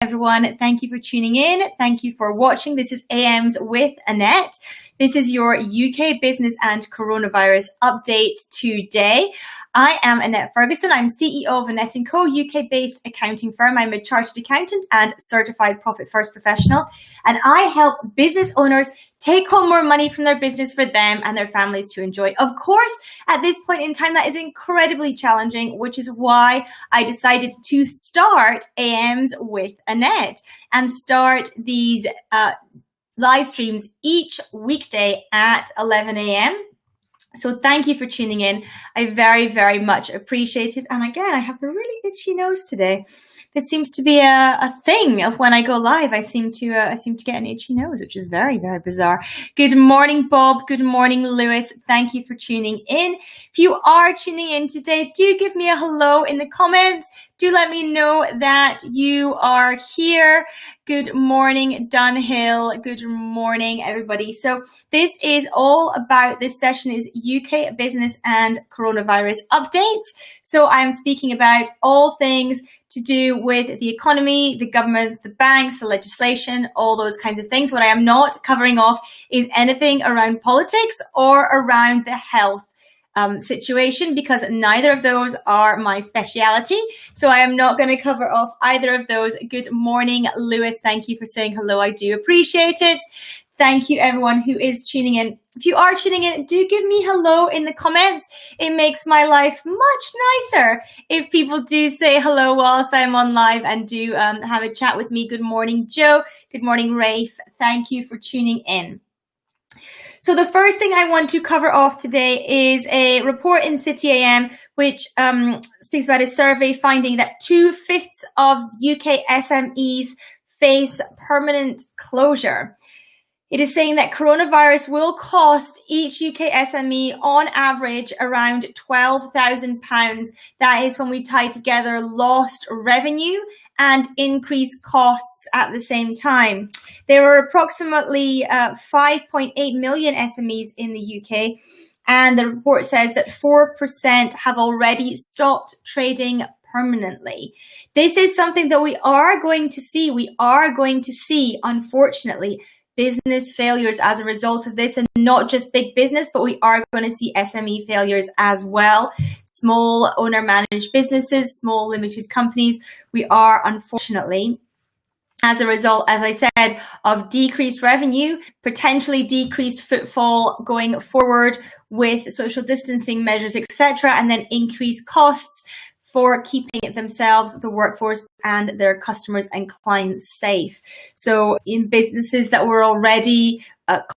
everyone. Thank you for tuning in. Thank you for watching. This is AMs with Annette. This is your UK business and coronavirus update today. I am Annette Ferguson. I'm CEO of Annette & Co, UK-based accounting firm. I'm a chartered accountant and certified Profit First professional, and I help business owners take home more money from their business for them and their families to enjoy. Of course, at this point in time, that is incredibly challenging, which is why I decided to start AMs with Annette and start these live streams each weekday at 11 a.m. So thank you for tuning in. I very, very much appreciate it. And again, I have a really itchy nose today. This seems to be a thing of when I go live. I seem to get an itchy nose, which is very, very bizarre. Good morning, Bob. Good morning, Lewis. Thank you for tuning in. If you are tuning in today, do give me a hello in the comments. Do let me know that you are here. Good morning, Dunhill. Good morning, everybody. So this is all about, this session is UK business and coronavirus updates. So I'm speaking about all things to do with the economy, the government, the banks, the legislation, all those kinds of things. What I am not covering off is anything around politics or around the health situation, because neither of those are my speciality. So I am not going to cover off either of those. Good morning, Lewis. Thank you for saying hello. I do appreciate it. Thank you, everyone who is tuning in. If you are tuning in, do give me hello in the comments. It makes my life much nicer if people do say hello whilst I'm on live and do have a chat with me. Good morning, Joe. Good morning, Rafe. Thank you for tuning in. So the first thing I want to cover off today is a report in City AM, which speaks about a survey finding that 2/5 of UK SMEs face permanent closure. It is saying that coronavirus will cost each UK SME on average around £12,000. That is when we tie together lost revenue and increased costs at the same time. There are approximately 5.8 million SMEs in the UK, and the report says that 4% have already stopped trading permanently. This is something that we are going to see. We are going to see, unfortunately, business failures as a result of this, and not just big business, but we are going to see SME failures as well. Small owner managed businesses, small limited companies. We are, unfortunately, as a result, as I said, of decreased revenue, potentially decreased footfall going forward with social distancing measures, etc., and then increased costs for keeping themselves, the workforce, and their customers and clients safe. So in businesses that were already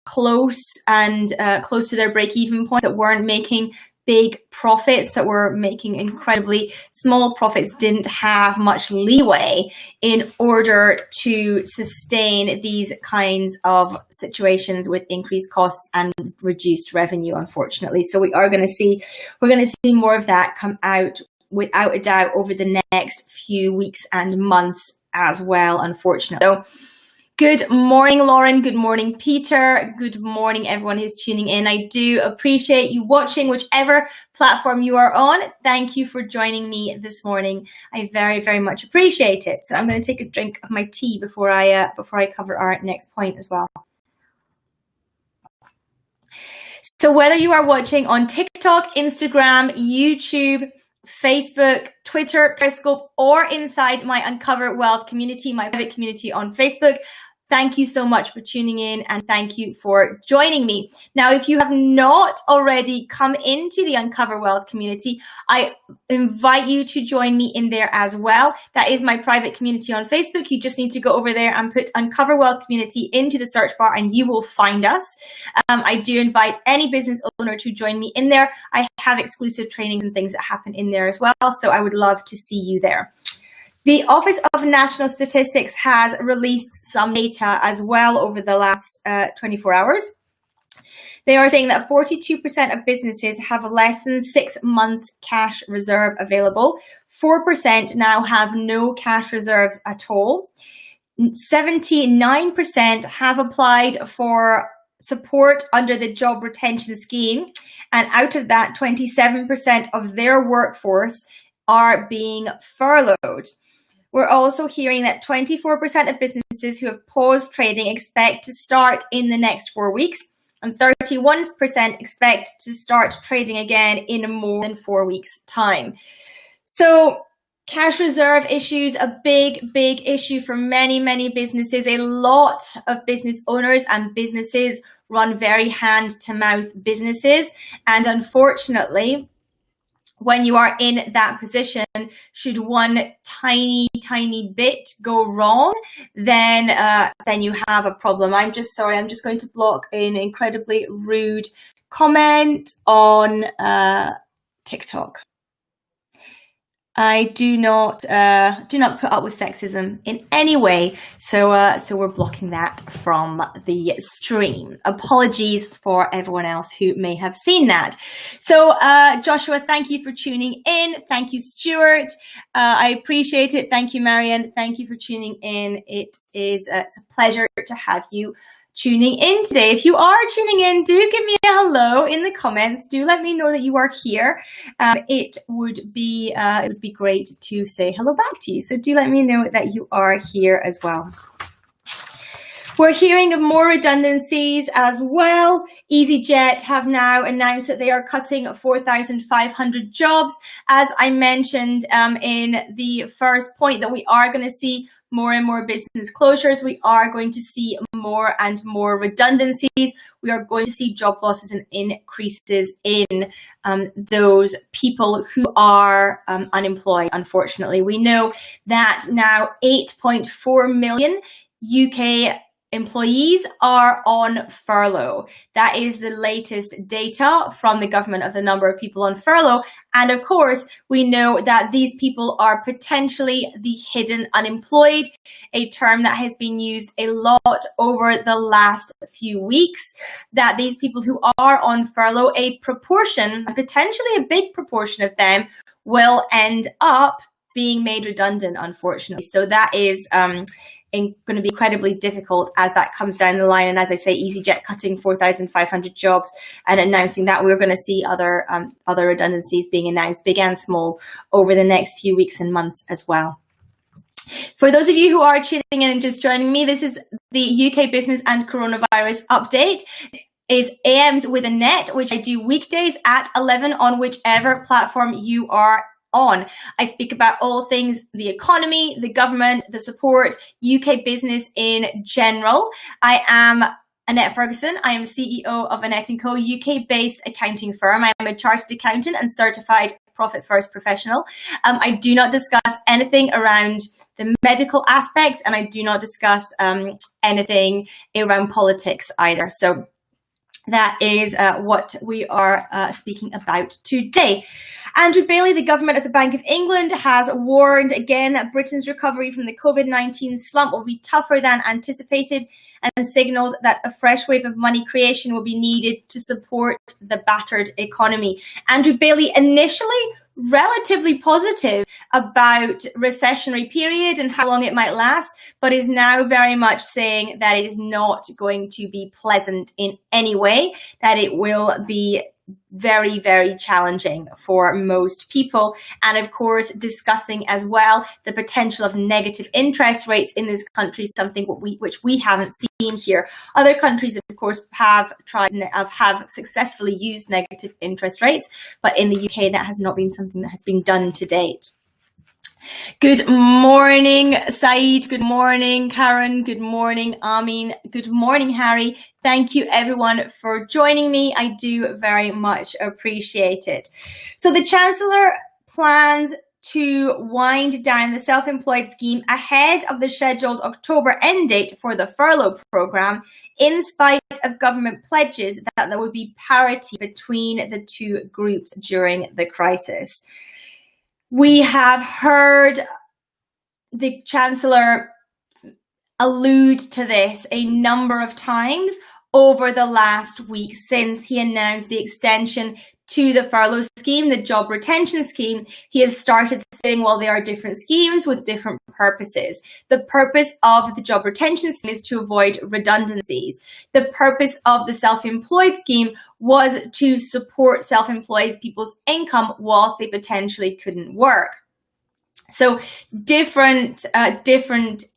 close to their break-even point, that weren't making big profits, that were making incredibly small profits, didn't have much leeway in order to sustain these kinds of situations with increased costs and reduced revenue, unfortunately. So we're going to see more of that come out without a doubt over the next few weeks and months as well, unfortunately. So good morning, Lauren. Good morning, Peter. Good morning, everyone who's tuning in. I do appreciate you watching, whichever platform you are on. Thank you for joining me this morning. I very, very much appreciate it. So I'm going to take a drink of my tea before I cover our next point as well. So whether you are watching on TikTok, Instagram, YouTube, Facebook, Twitter, Periscope, or inside my Uncover Wealth community, my private community on Facebook, thank you so much for tuning in, and thank you for joining me. Now, if you have not already come into the Uncover Wealth community, I invite you to join me in there as well. That is my private community on Facebook. You just need to go over there and put Uncover Wealth community into the search bar and you will find us. I do invite any business owner to join me in there. I have exclusive trainings and things that happen in there as well, so I would love to see you there. The Office of National Statistics has released some data as well over the last 24 hours. They are saying that 42% of businesses have less than 6 months cash reserve available. 4% now have no cash reserves at all. 79% have applied for support under the job retention scheme. And out of that, 27% of their workforce are being furloughed. We're also hearing that 24% of businesses who have paused trading expect to start in the next 4 weeks, and 31% expect to start trading again in more than 4 weeks' time. So cash reserve issues, a big issue for many businesses. A lot of business owners and businesses run very hand-to-mouth businesses. And unfortunately, when you are in that position, should one tiny bit go wrong, then you have a problem. I'm just going to block an incredibly rude comment on TikTok. I do not put up with sexism in any way, so we're blocking that from the stream. Apologies for everyone else who may have seen that. So Joshua, thank you for tuning in. Thank you, Stuart. I appreciate it. Thank you, Marion. Thank you for tuning in. It's a pleasure to have you tuning in today. If you are tuning in, do give me a hello in the comments. Do let me know that you are here. It would be great to say hello back to you. So do let me know that you are here as well. We're hearing of more redundancies as well. EasyJet have now announced that they are cutting 4,500 jobs. As I mentioned in the first point, that we are going to see more and more business closures. We are going to see more and more redundancies. We are going to see job losses and increases in those people who are unemployed, unfortunately. We know that now 8.4 million UK employees are on furlough. That is the latest data from the government of the number of people on furlough. And of course, we know that these people are potentially the hidden unemployed, a term that has been used a lot over the last few weeks, that these people who are on furlough, a proportion, potentially a big proportion of them, will end up being made redundant, unfortunately. So that is going to be incredibly difficult as that comes down the line. And as I say, EasyJet cutting 4,500 jobs and announcing that we're going to see other redundancies being announced, big and small, over the next few weeks and months as well. For those of you who are tuning in and just joining me, this is the UK Business and Coronavirus Update. Is AMs with Annette, which I do weekdays at 11 on whichever platform you are on. I speak about all things the economy, the government, the support, UK business in general. I am Annette Ferguson. I am CEO of Annette & Co, UK-based accounting firm. I am a chartered accountant and certified Profit First professional. I do not discuss anything around the medical aspects, and I do not discuss anything around politics either. So that is what we are speaking about today. Andrew Bailey, the government of the Bank of England, has warned again that Britain's recovery from the COVID-19 slump will be tougher than anticipated, and signalled that a fresh wave of money creation will be needed to support the battered economy. Andrew Bailey initially relatively positive about recessionary period and how long it might last, but is now very much saying that it is not going to be pleasant in any way, that it will be very challenging for most people. And of course, discussing as well the potential of negative interest rates in this country, something which we haven't seen here. Other countries, of course, have successfully used negative interest rates, but in the UK, that has not been something that has been done to date. Good morning, Saeed. Good morning, Karen. Good morning, Amin. Good morning, Harry. Thank you, everyone, for joining me. I do very much appreciate it. So the Chancellor plans to wind down the self-employed scheme ahead of the scheduled October end date for the furlough programme, in spite of government pledges that there would be parity between the two groups during the crisis. We have heard the Chancellor allude to this a number of times over the last week since he announced the extension to the furlough scheme, the job retention scheme. He has started saying, well, there are different schemes with different purposes. The purpose of the job retention scheme is to avoid redundancies. The purpose of the self-employed scheme was to support self-employed people's income whilst they potentially couldn't work. So different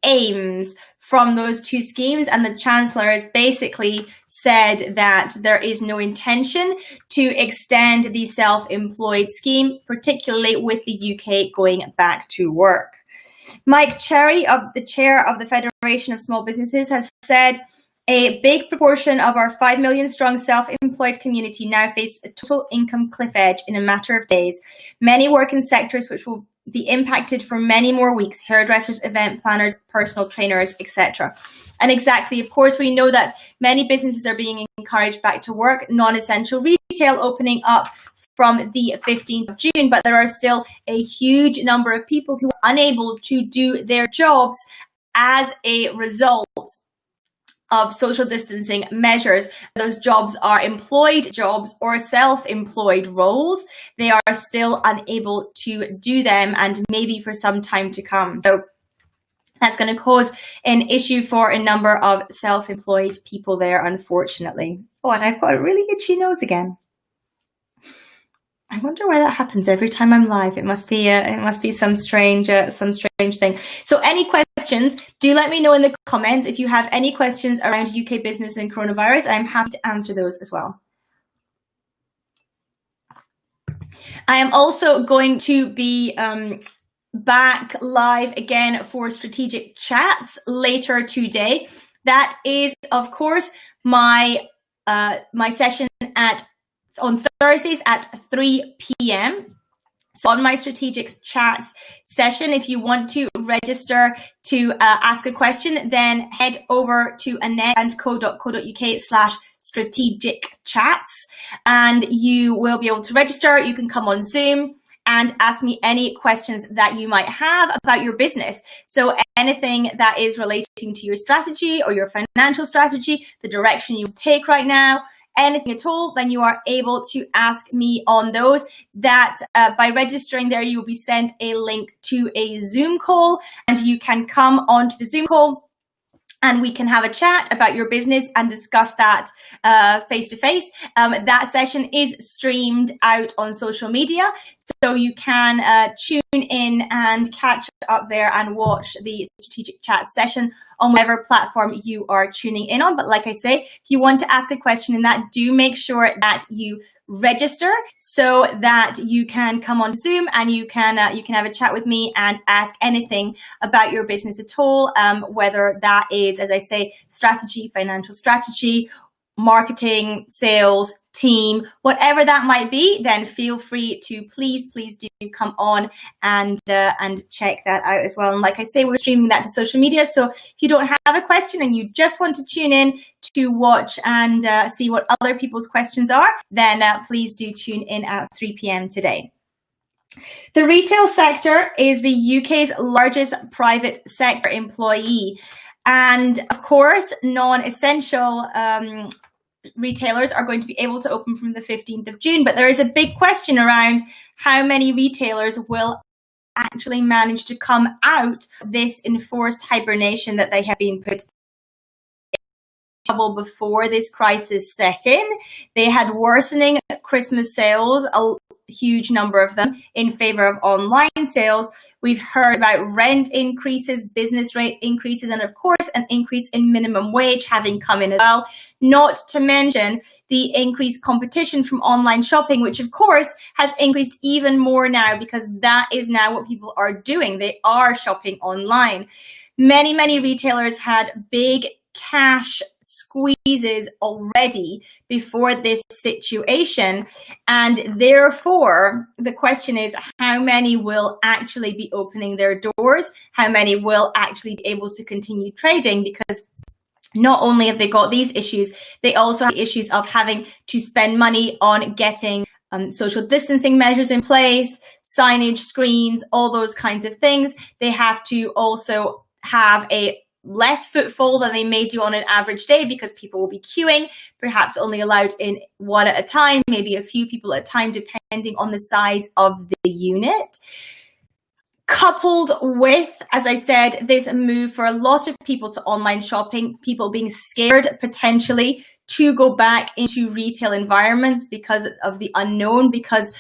aims from those two schemes, and the Chancellor has basically said that there is no intention to extend the self-employed scheme, particularly with the UK going back to work. Mike Cherry, the chair of the Federation of Small Businesses, has said a big proportion of our 5 million strong self-employed community now face a total income cliff edge in a matter of days. Many work in sectors which will be impacted for many more weeks: hairdressers, event planners, personal trainers, etc. And exactly, of course, we know that many businesses are being encouraged back to work, non-essential retail opening up from the 15th of June, but there are still a huge number of people who are unable to do their jobs as a result of social distancing measures. Those jobs are employed jobs or self-employed roles. They are still unable to do them, and maybe for some time to come. So that's going to cause an issue for a number of self-employed people there, unfortunately. Oh, and I've got a really itchy nose again. I wonder why that happens every time I'm live. It must be some strange thing. So any questions, do let me know in the comments. If you have any questions around UK business and coronavirus, I'm happy to answer those as well. I am also going to be back live again for strategic chats later today. That is, of course, my session on Thursdays at 3 p.m. So on my strategic chats session, if you want to register to ask a question, then head over to annetteandco.co.uk/strategic chats, and you will be able to register. You can come on Zoom and ask me any questions that you might have about your business. So anything that is relating to your strategy or your financial strategy, the direction you take right now, anything at all, then you are able to ask me on those. That by registering there, you will be sent a link to a Zoom call, and you can come onto the Zoom call and we can have a chat about your business and discuss that face to face. That session is streamed out on social media, so you can tune in and catch up there and watch the strategic chat session on whatever platform you are tuning in on. But like I say, if you want to ask a question in that, do make sure that you register so that you can come on Zoom and you can have a chat with me and ask anything about your business at all, whether that is, as I say, strategy, financial strategy, marketing, sales, team, whatever that might be. Then feel free to please do come on and check that out as well. And like I say, we're streaming that to social media, so if you don't have a question and you just want to tune in to watch and see what other people's questions are, then please do tune in at 3 p.m. today. The retail sector is the UK's largest private sector employee, and of course non-essential retailers are going to be able to open from the 15th of June, but there is a big question around how many retailers will actually manage to come out of this enforced hibernation that they have been put in trouble before this crisis set in. They had worsening Christmas sales, a huge number of them in favor of online sales. We've heard about rent increases, business rate increases, and of course an increase in minimum wage having come in as well, not to mention the increased competition from online shopping, which of course has increased even more now because that is now what people are doing. They are shopping online. Many retailers had big cash squeezes already before this situation, and therefore the question is how many will actually be opening their doors, how many will actually be able to continue trading, because not only have they got these issues, they also have issues of having to spend money on getting social distancing measures in place, signage, screens, all those kinds of things. They have to also have a less footfall than they may do on an average day because people will be queuing, perhaps only allowed in one at a time, maybe a few people at a time, depending on the size of the unit. Coupled with, as I said, this move for a lot of people to online shopping, people being scared potentially to go back into retail environments because of the unknown, because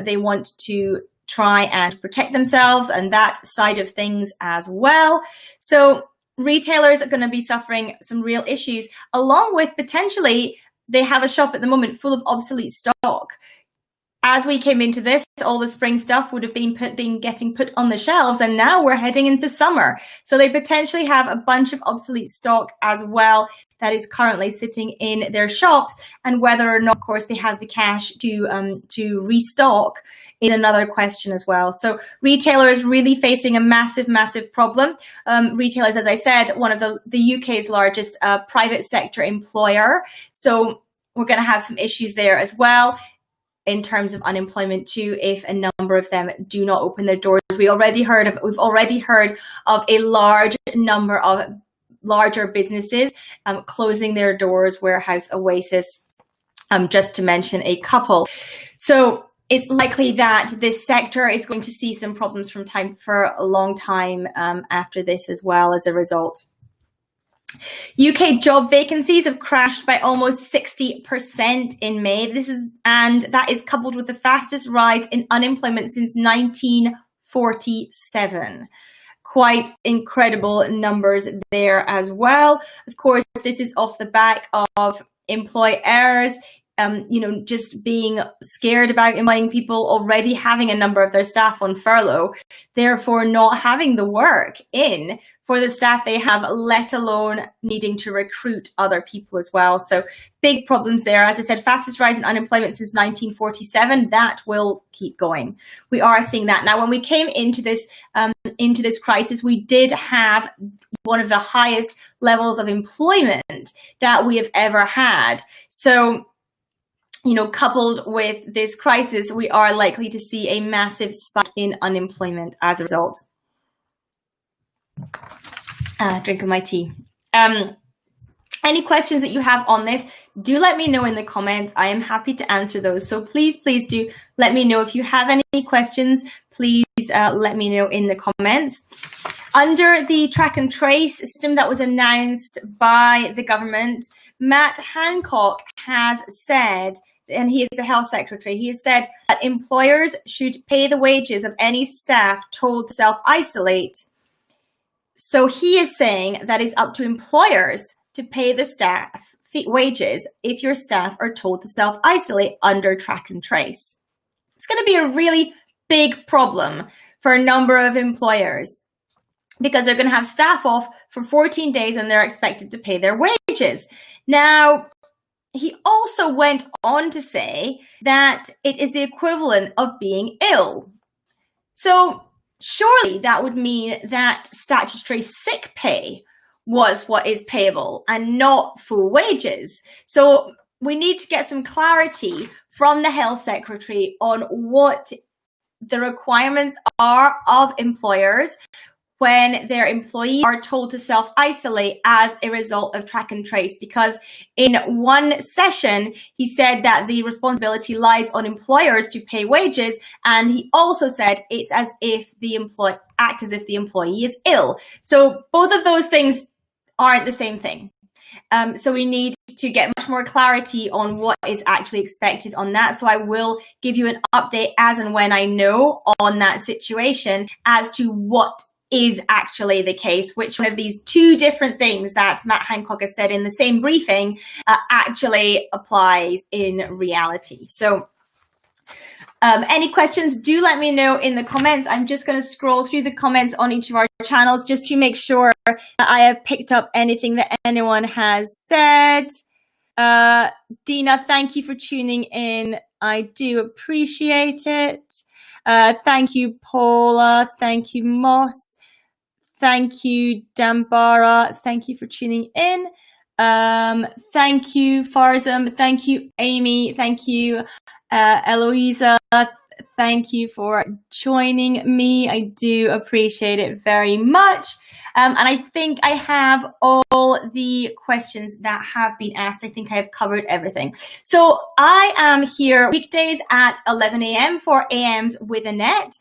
they want to try and protect themselves and that side of things as well. So retailers are going to be suffering some real issues, along with potentially they have a shop at the moment full of obsolete stock. As we came into this, all the spring stuff would have been getting put on the shelves, and now we're heading into summer. So they potentially have a bunch of obsolete stock as well that is currently sitting in their shops, and whether or not, of course, they have the cash to restock is another question as well. So retailers really facing a massive, massive problem. Retailers, as I said, one of the UK's largest private sector employer. So we're going to have some issues there as well, in terms of unemployment too, if a number of them do not open their doors. We've already heard of a large number of larger businesses closing their doors, Warehouse, Oasis, just to mention a couple. So it's likely that this sector is going to see some problems for a long time after this as well as a result. UK job vacancies have crashed by almost 60% in May. And that is coupled with the fastest rise in unemployment since 1947. Quite incredible numbers there as well. Of course, this is off the back of employers just being scared about employing people, already having a number of their staff on furlough, therefore not having the work in for the staff they have, let alone needing to recruit other people as well. So big problems there. As I said, fastest rise in unemployment since 1947. That will keep going. We are seeing that. Now, when we came into this crisis, we did have one of the highest levels of employment that we have ever had. So, coupled with this crisis, we are likely to see a massive spike in unemployment as a result. Drinking my tea. Any questions that you have on this, do let me know in the comments. I am happy to answer those. So please do let me know if you have any questions. Please let me know in the comments. Under the track and trace system that was announced by the government, Matt Hancock has said, and he is the health secretary, he has said that employers should pay the wages of any staff told to self-isolate. So he is saying that it's up to employers to pay the staff wages if your staff are told to self-isolate under track and trace. It's going to be a really big problem for a number of employers because they're going to have staff off for 14 days and they're expected to pay their wages. Now, he also went on to say that it is the equivalent of being ill. So surely that would mean that statutory sick pay was what is payable and not full wages. So we need to get some clarity from the health secretary on what the requirements are of employers when their employees are told to self-isolate as a result of track and trace. Because in one session, he said that the responsibility lies on employers to pay wages. And he also said it's as if the employee is ill. So both of those things aren't the same thing. So we need to get much more clarity on what is actually expected on that. So I will give you an update as and when I know on that situation as to what is actually the case, which one of these two different things that Matt Hancock has said in the same briefing actually applies in reality. So any questions, do let me know in the comments. I'm just going to scroll through the comments on each of our channels just to make sure that I have picked up anything that anyone has said. Dina, thank you for tuning in. I do appreciate it. Thank you, Paula. Thank you, Moss. Thank you, Dambara. Thank you for tuning in. Thank you, Farzam. Thank you, Amy. Thank you, Eloisa. Thank you for joining me. I do appreciate it very much. And I think I have all the questions that have been asked. I think I have covered everything. So I am here weekdays at 11 a.m. for AMs with Annette.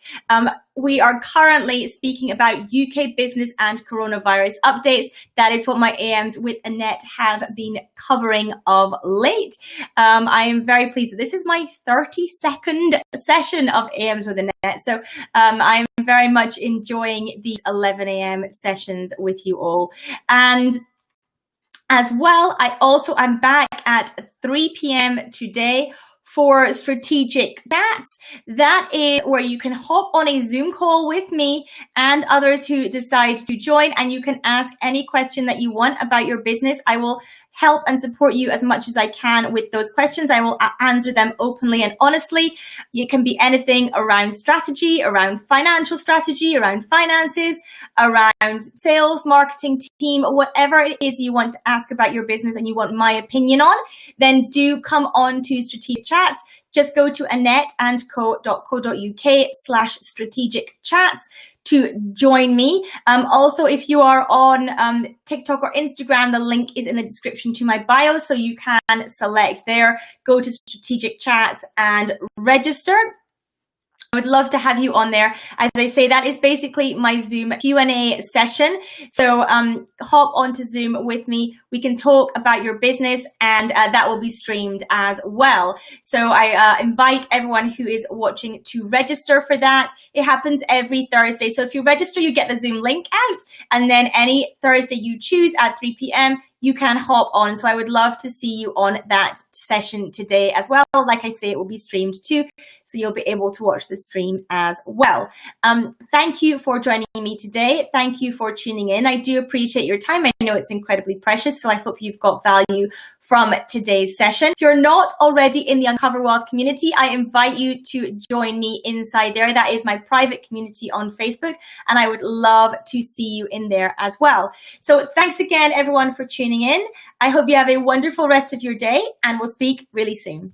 We are currently speaking about UK business and coronavirus updates. That is what my AMs with Annette have been covering of late. I am very pleased that this is my 32nd session of AMs with Annette. So I'm very much enjoying these 11 a.m. sessions with you all. And as well, I'm back at 3 p.m. today for strategic chats. That is where you can hop on a Zoom call with me and others who decide to join, and you can ask any question that you want about your business. I will help and support you as much as I can with those questions. I will answer them openly and honestly. It can be anything around strategy, around financial strategy, around finances, around sales, marketing, team, whatever it is you want to ask about your business and you want my opinion on, then do come on to Strategic Chats. Just go to annetteandco.co.uk/strategic chats to join me. Also, if you are on TikTok or Instagram, the link is in the description to my bio, so you can select there, go to Strategic Chats and register. I would love to have you on there. As I say, that is basically my Zoom Q&A session. So hop onto Zoom with me. We can talk about your business, and that will be streamed as well. So I invite everyone who is watching to register for that. It happens every Thursday. So if you register, you get the Zoom link out, and then any Thursday you choose at 3 p.m., you can hop on. So I would love to see you on that session today as well. Like I say, it will be streamed too, so you'll be able to watch the stream as well. Thank you for joining me today. Thank you for tuning in. I do appreciate your time. I know it's incredibly precious, so I hope you've got value from today's session. If you're not already in the Uncover Wealth community, I invite you to join me inside there. That is my private community on Facebook, and I would love to see you in there as well. So thanks again, everyone, for tuning in. I hope you have a wonderful rest of your day, and we'll speak really soon.